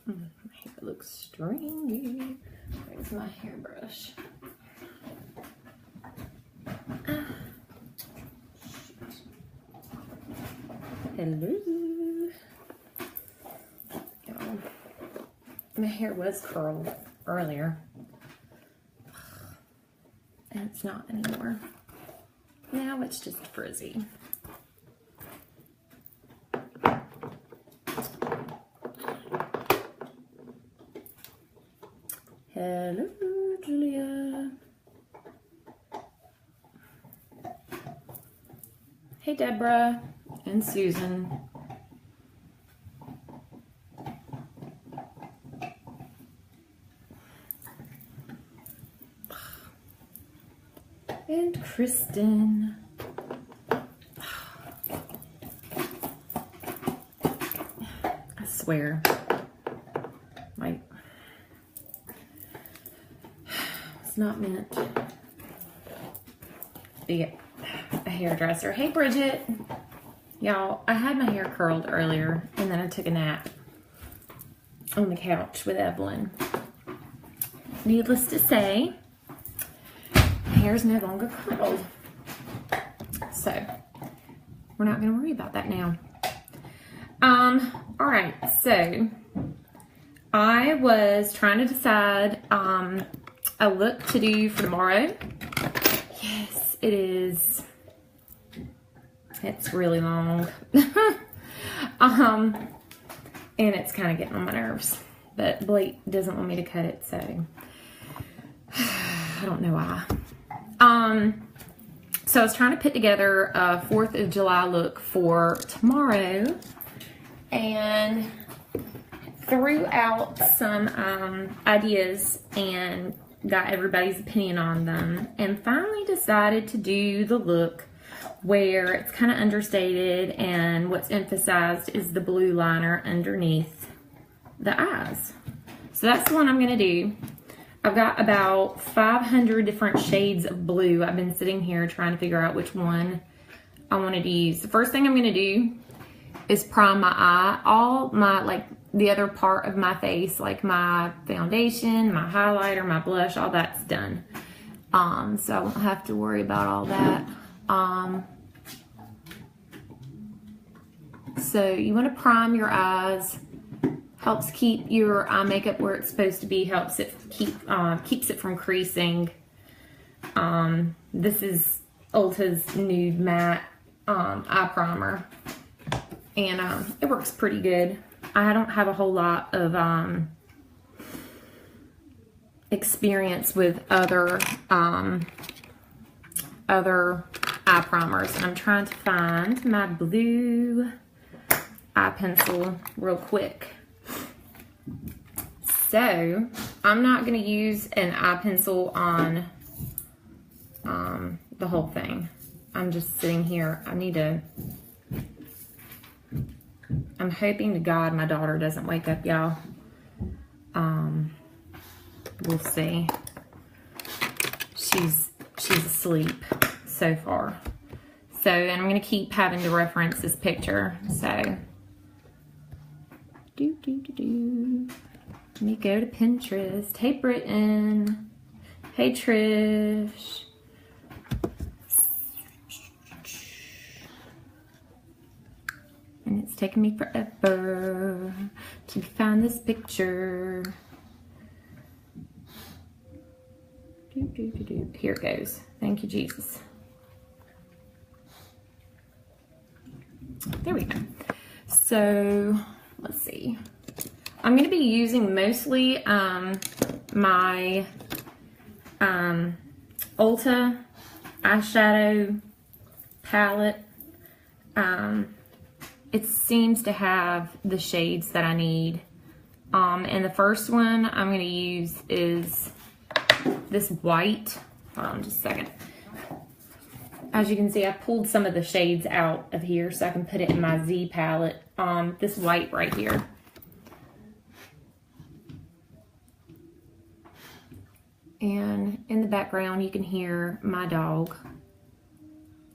My hair looks stringy. Where's my hairbrush? Hello. Y'all, my hair was curled earlier, and it's not anymore. Now it's just frizzy. Hello, Julia. Hey, Deborah and Susan. And Kristen. I swear, like, it's not meant to be a hairdresser. Hey, Bridget. Y'all, I had my hair curled earlier, and then I took a nap on the couch with Evelyn. Needless to say, my hair is no longer curled. So, we're not going to worry about that now. All right, so I was trying to decide a look to do for tomorrow. Yes, it is. It's really long. And it's kind of getting on my nerves. But Blake doesn't want me to cut it, so I don't know why. So I was trying to put together a 4th of July look for tomorrow, and threw out some ideas and got everybody's opinion on them, and finally decided to do the look where it's kind of understated and what's emphasized is the blue liner underneath the eyes. So that's the one I'm going to do. I've got about 500 different shades of blue. I've been sitting here trying to figure out which one I wanted to use. The first thing I'm going to do is prime my eye. All my, like, the other part of my face, like my foundation, my highlighter, my blush, all that's done. So I won't have to worry about all that. So you want to prime your eyes. Helps keep your eye makeup where it's supposed to be. Helps it keeps it from creasing. This is Ulta's Nude Matte eye primer, and it works pretty good. I don't have a whole lot of experience with other eye primers, and I'm trying to find my blue eye pencil real quick. So I'm not going to use an eye pencil on the whole thing. I'm just sitting here. I'm hoping to God my daughter doesn't wake up, y'all. We'll see. She's asleep so far. So, and I'm going to keep having to reference this picture. So, let me go to Pinterest. Hey, Britton. Hey, Trish. And it's taken me forever to find this picture. Here it goes. Thank you, Jesus. There we go. So, let's see. I'm going to be using mostly my Ulta eyeshadow palette. It seems to have the shades that I need. And the first one I'm going to use is this white. Hold on just a second. As you can see, I pulled some of the shades out of here so I can put it in my Z palette. This white right here. And in the background, you can hear my dog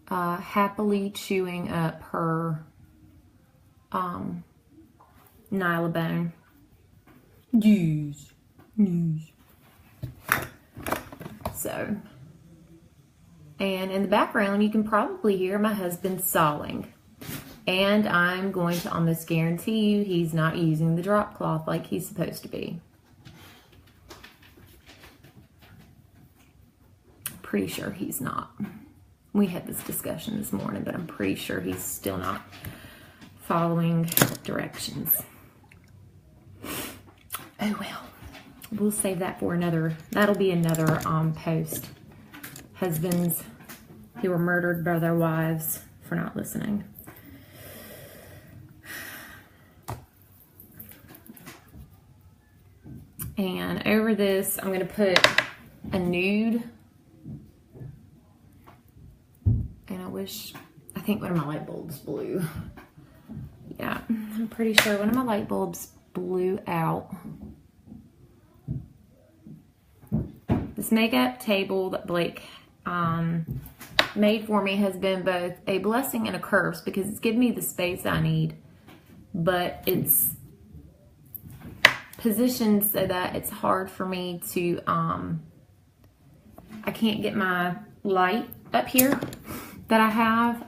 happily chewing up her Nylabone. Yes. So, and in the background, you can probably hear my husband sawing. And I'm going to almost guarantee you he's not using the drop cloth like he's supposed to be. Pretty sure he's not. We had this discussion this morning, but I'm pretty sure he's still not following directions. Oh well, we'll save that for another, that'll be another post. Husbands who were murdered by their wives for not listening. And over this, I'm going to put a nude. And I think one of my light bulbs blew. Yeah, I'm pretty sure one of my light bulbs blew out. This makeup table that Blake made for me has been both a blessing and a curse because it's given me the space I need, but it's positioned so that it's hard for me to, I can't get my light up here that I have,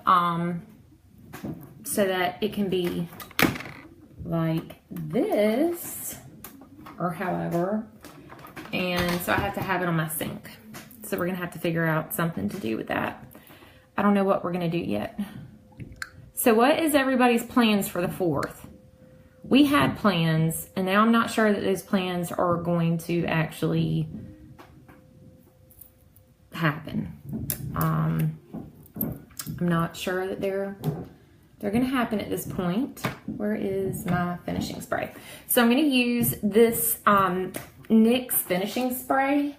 so that it can be like this or however, and so I have to have it on my sink. So we're gonna have to figure out something to do with that. I don't know what we're gonna do yet. So what is everybody's plans for the 4th? We had plans, and now I'm not sure that those plans are going to actually happen. I'm not sure that they're going to happen at this point. Where is my finishing spray? So I'm going to use this NYX finishing spray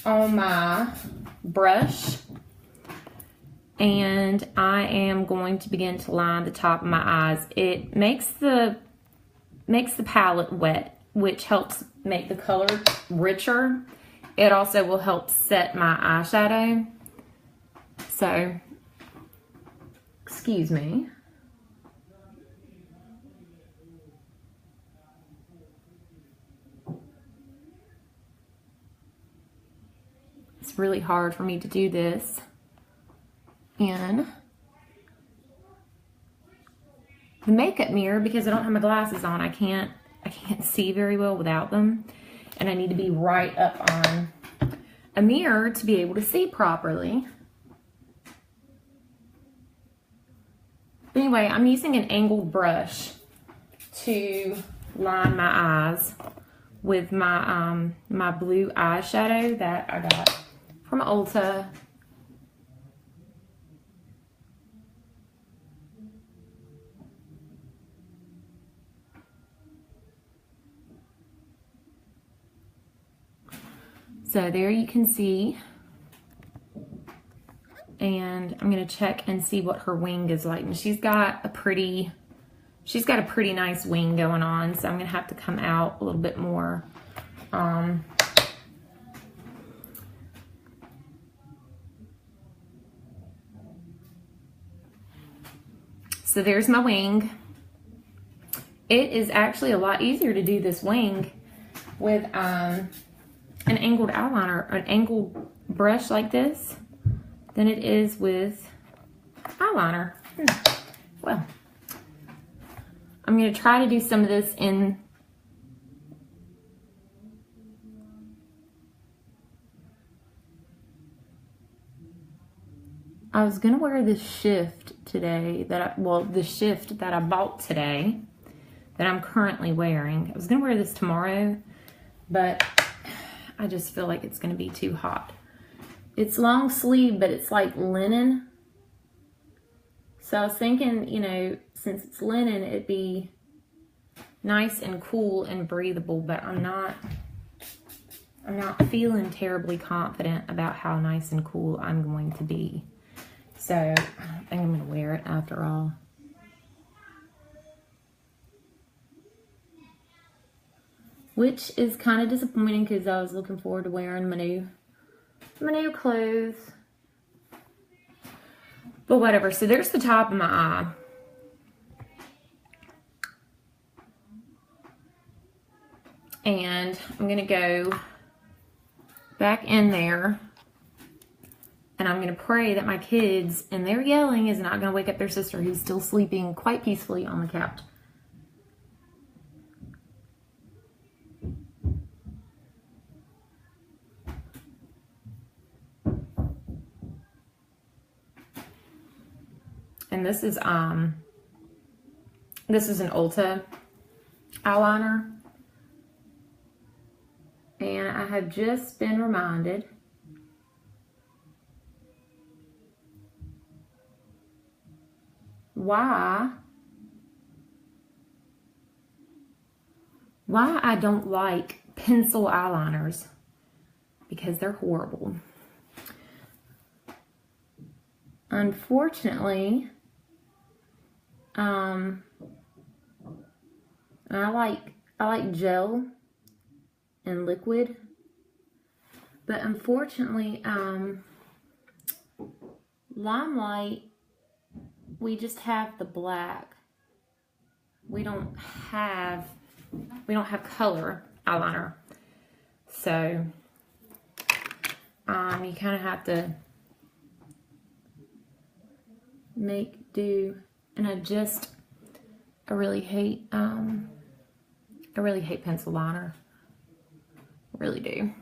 on my brush, and I am going to begin to line the top of my eyes. It makes the palette wet, which helps make the color richer. It also will help set my eyeshadow. So, excuse me. It's really hard for me to do this in the makeup mirror because I don't have my glasses on. I can't see very well without them, and I need to be right up on a mirror to be able to see properly. But anyway, I'm using an angled brush to line my eyes with my my blue eyeshadow that I got from Ulta. So there you can see, and I'm gonna check and see what her wing is like. And she's got a pretty nice wing going on, so I'm gonna have to come out a little bit more. So there's my wing. It is actually a lot easier to do this wing with an angled eyeliner, an angled brush like this, than it is with eyeliner. Well, I'm going to try to do some of this in I was going to wear this shift today the shift that I bought today that I'm currently wearing. I was going to wear this tomorrow, but I just feel like it's going to be too hot. It's long sleeve, but it's like linen. So I was thinking, you know, since it's linen, it'd be nice and cool and breathable, but I'm not feeling terribly confident about how nice and cool I'm going to be. So I don't think I'm going to wear it after all. Which is kind of disappointing because I was looking forward to wearing my new clothes. But whatever. So there's the top of my eye. And I'm gonna go back in there, and I'm gonna pray that my kids and their yelling is not gonna wake up their sister, who's still sleeping quite peacefully on the couch. And this is an Ulta eyeliner. And I have just been reminded why I don't like pencil eyeliners, because they're horrible. Unfortunately, I like gel and liquid, but unfortunately, Limelight, we just have the black. We don't have color eyeliner, so you kind of have to make do. And I really hate pencil liner. I really do.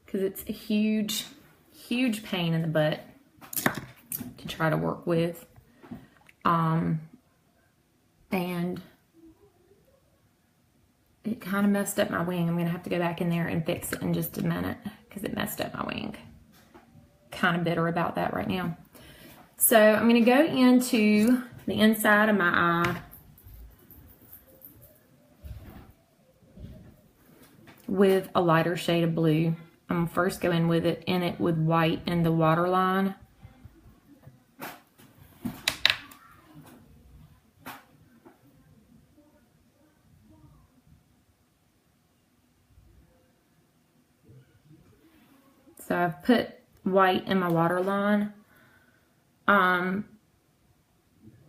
Because it's a huge pain in the butt to try to work with. And it kind of messed up my wing. I'm going to have to go back in there and fix it in just a minute, because it messed up my wing. Kind of bitter about that right now. So I'm going to go into the inside of my eye with a lighter shade of blue. I'm going to first go in with white and the waterline. So I've put white in my waterline.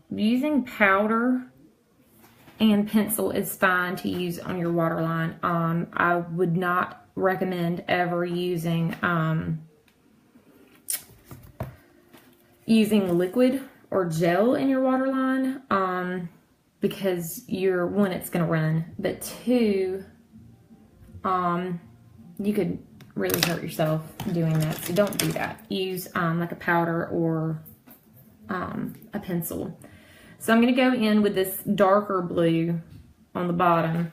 Using powder and pencil is fine to use on your waterline. I would not recommend ever using liquid or gel in your waterline, because one, it's gonna run, but two, you could really hurt yourself doing that, so don't do that. Use like a powder or a pencil. So I'm going to go in with this darker blue on the bottom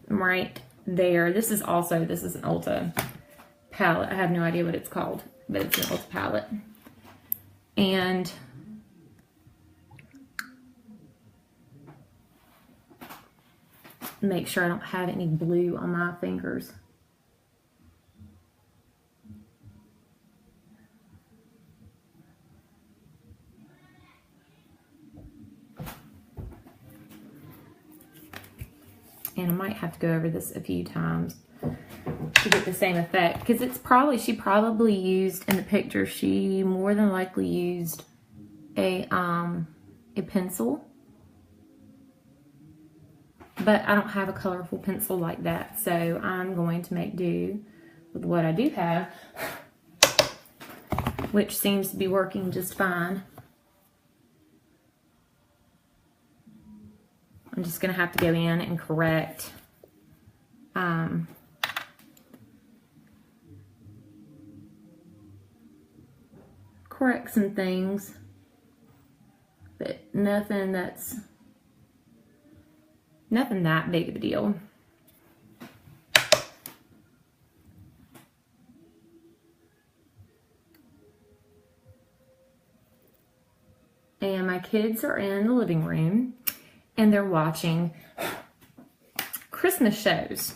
right there. This is an Ulta palette. I have no idea what it's called, but it's an Ulta palette. And make sure I don't have any blue on my fingers. And I might have to go over this a few times to get the same effect, because she probably used in the picture, she more than likely used a pencil, but I don't have a colorful pencil like that, so I'm going to make do with what I do have, which seems to be working just fine. I'm just going to have to go in and correct some things, but nothing that big of a deal. And my kids are in the living room, and they're watching Christmas shows.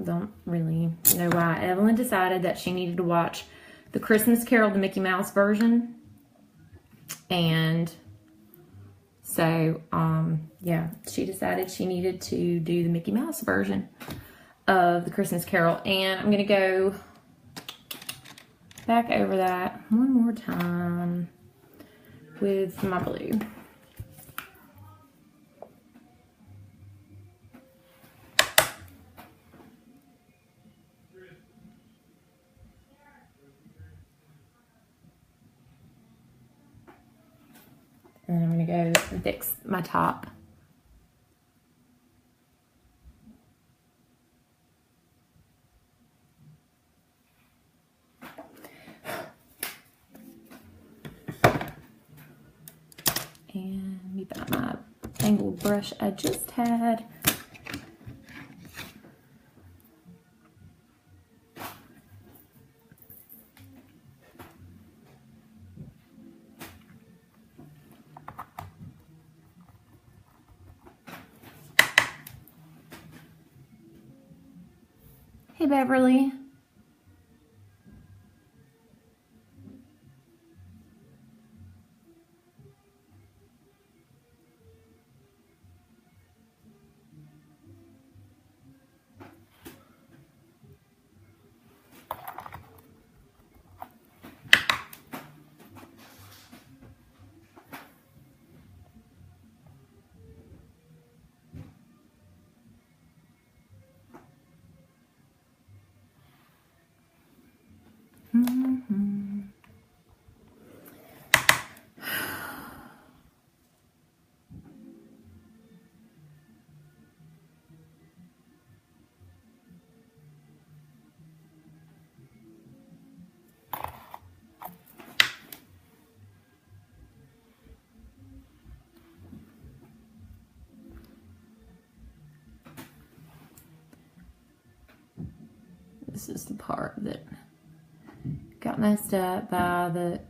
Don't really know why. Evelyn decided that she needed to watch the Christmas Carol, the Mickey Mouse version. And so, yeah, she decided she needed to do the Mickey Mouse version of the Christmas Carol. And I'm going to go back over that one more time with my blue. And I'm going to go and fix my top. And let me find my angled brush I just had. Hey, Beverly. This is the part that got messed up by the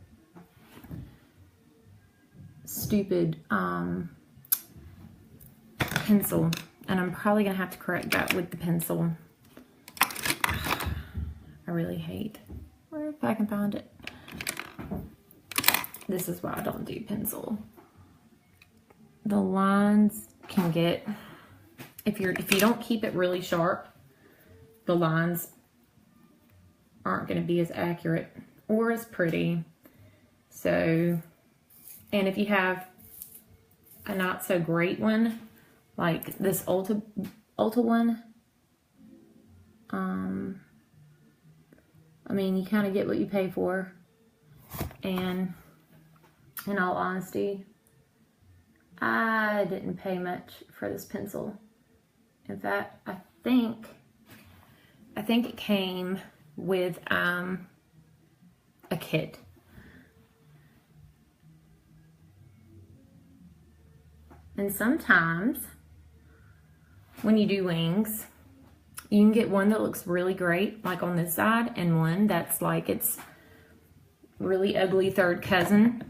stupid pencil, and I'm probably gonna have to correct that with the pencil. I really hate, where if I can find it. This is why I don't do pencil. The lines can get, if you don't keep it really sharp, the lines aren't going to be as accurate or as pretty. So, and if you have a not so great one, like this Ulta one, I mean, you kind of get what you pay for. And in all honesty, I didn't pay much for this pencil. In fact, I think it came with a kit. And sometimes when you do wings, you can get one that looks really great, like on this side, and one that's like it's really ugly third cousin,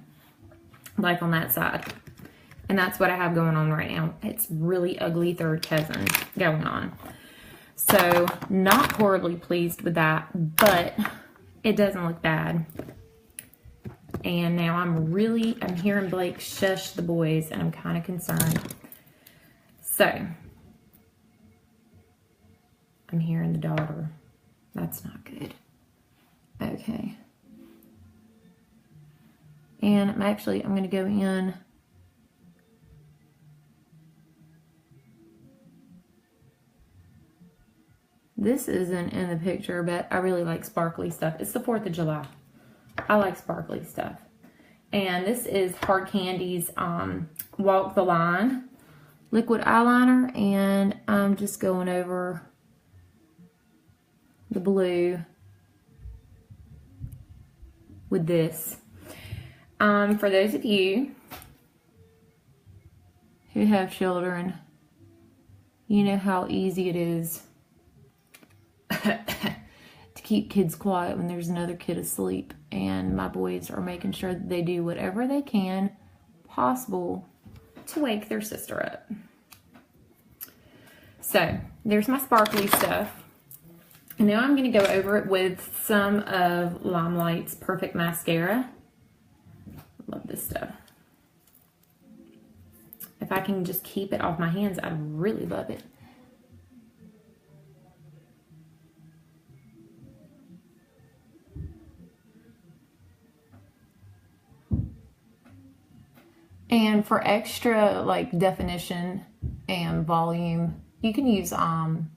like on that side. And that's what I have going on right now. It's really ugly third cousin going on. So, not horribly pleased with that, but it doesn't look bad. And now I'm hearing Blake shush the boys, and I'm kind of concerned. So, I'm hearing the daughter. That's not good. Okay. And I'm going to go in. This isn't in the picture, but I really like sparkly stuff. It's the 4th of July. I like sparkly stuff. And this is Hard Candy's Walk the Line liquid eyeliner. And I'm just going over the blue with this. For those of you who have children, you know how easy it is to keep kids quiet when there's another kid asleep, and my boys are making sure that they do whatever they can possible to wake their sister up. So there's my sparkly stuff, and now I'm going to go over it with some of Limelight's Perfect Mascara. Love this stuff. If I can just keep it off my hands, I'd really love it. And for extra like definition and volume, you can use eyelash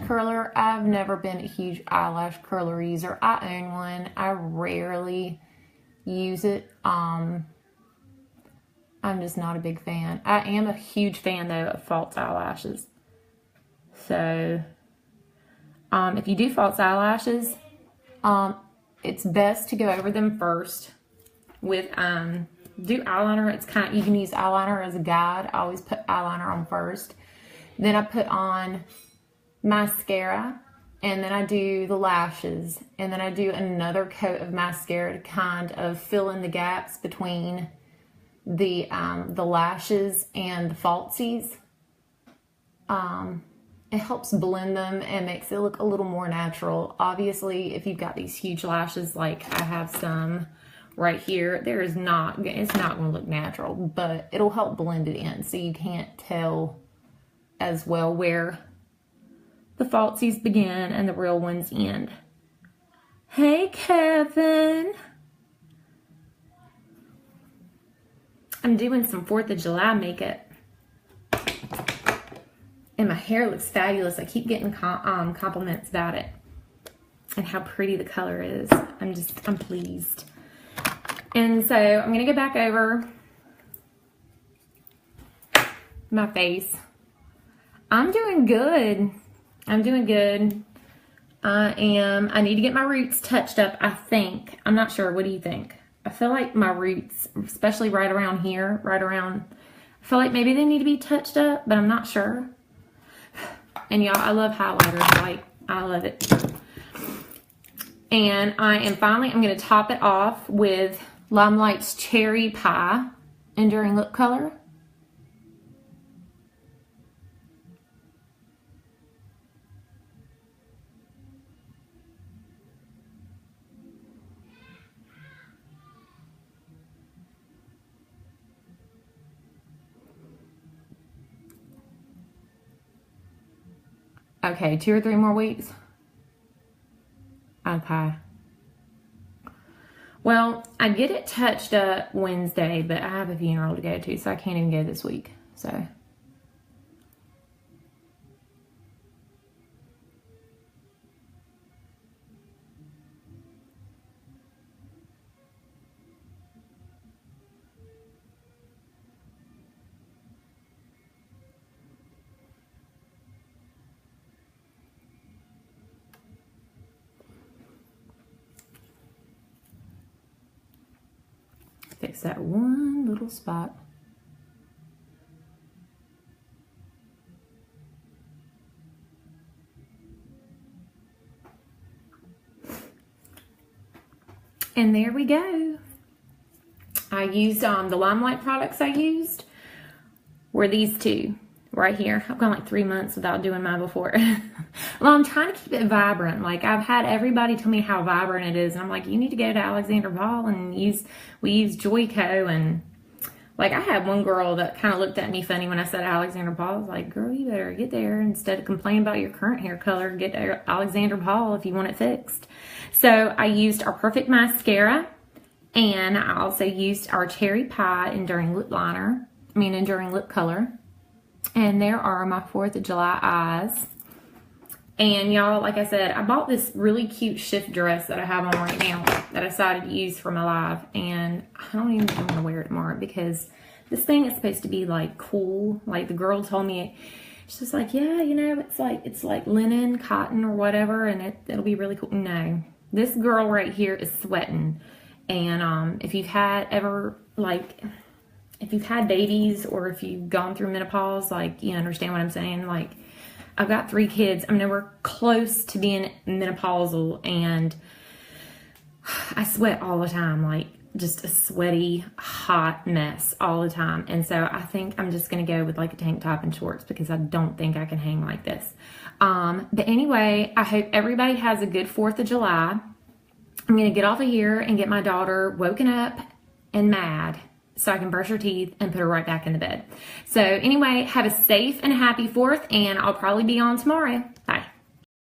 curler. I've never been a huge eyelash curler user. I own one. I rarely use it. I'm just not a big fan. I am a huge fan though of false eyelashes. So if you do false eyelashes, it's best to go over them first with do eyeliner. It's kind of, you can use eyeliner as a guide. I always put eyeliner on first. Then I put on mascara, and then I do the lashes, and then I do another coat of mascara to kind of fill in the gaps between the lashes and the falsies. It helps blend them and makes it look a little more natural. Obviously, if you've got these huge lashes, like I have some right here, it's not going to look natural, but it'll help blend it in so you can't tell as well where the falsies begin and the real ones end. Hey, Kevin. I'm doing some 4th of July makeup. And my hair looks fabulous. I keep getting compliments about it and how pretty the color is. I'm pleased. And so I'm going to go back over my face. I'm doing good. I'm doing good. I need to get my roots touched up, I think. I'm not sure. What do you think? I feel like my roots, especially right around here, I feel like maybe they need to be touched up, but I'm not sure. And y'all, I love highlighters. I love it. And I'm going to top it off with Limelight's Cherry Pie Enduring Lip Color. Okay, 2 or 3 more weeks. Okay. Well, I get it touched up Wednesday, but I have a funeral to go to, so I can't even go this week. So. Fix that one little spot. And there we go. I used the Limelight products I used were these 2 right here. I've gone like 3 months without doing mine before. Well, I'm trying to keep it vibrant. Like, I've had everybody tell me how vibrant it is. And I'm like, you need to go to Alexander Ball and we use Joico. And like, I had one girl that kind of looked at me funny when I said Alexander Ball. I was like, girl, you better get there. Instead of complaining about your current hair color, get to Alexander Ball if you want it fixed. So I used our Perfect Mascara. And I also used our Cherry Pie Enduring Lip Color. And there are my 4th of July eyes. And y'all, like I said, I bought this really cute shift dress that I have on right now that I decided to use for my live. And I don't even want to wear it tomorrow because this thing is supposed to be like cool. Like the girl told me, she's just like, yeah, you know, it's like linen, cotton or whatever. And it'll be really cool. No, this girl right here is sweating. And if you've had babies or if you've gone through menopause, like, you understand what I'm saying? Like, I've got 3 kids. I'm nowhere close to being menopausal, and I sweat all the time, like just a sweaty, hot mess all the time. And so I think I'm just going to go with like a tank top and shorts because I don't think I can hang like this. But anyway, I hope everybody has a good 4th of July. I'm going to get off of here and get my daughter woken up and mad so I can brush her teeth and put her right back in the bed. So anyway, have a safe and happy 4th, and I'll probably be on tomorrow. Bye.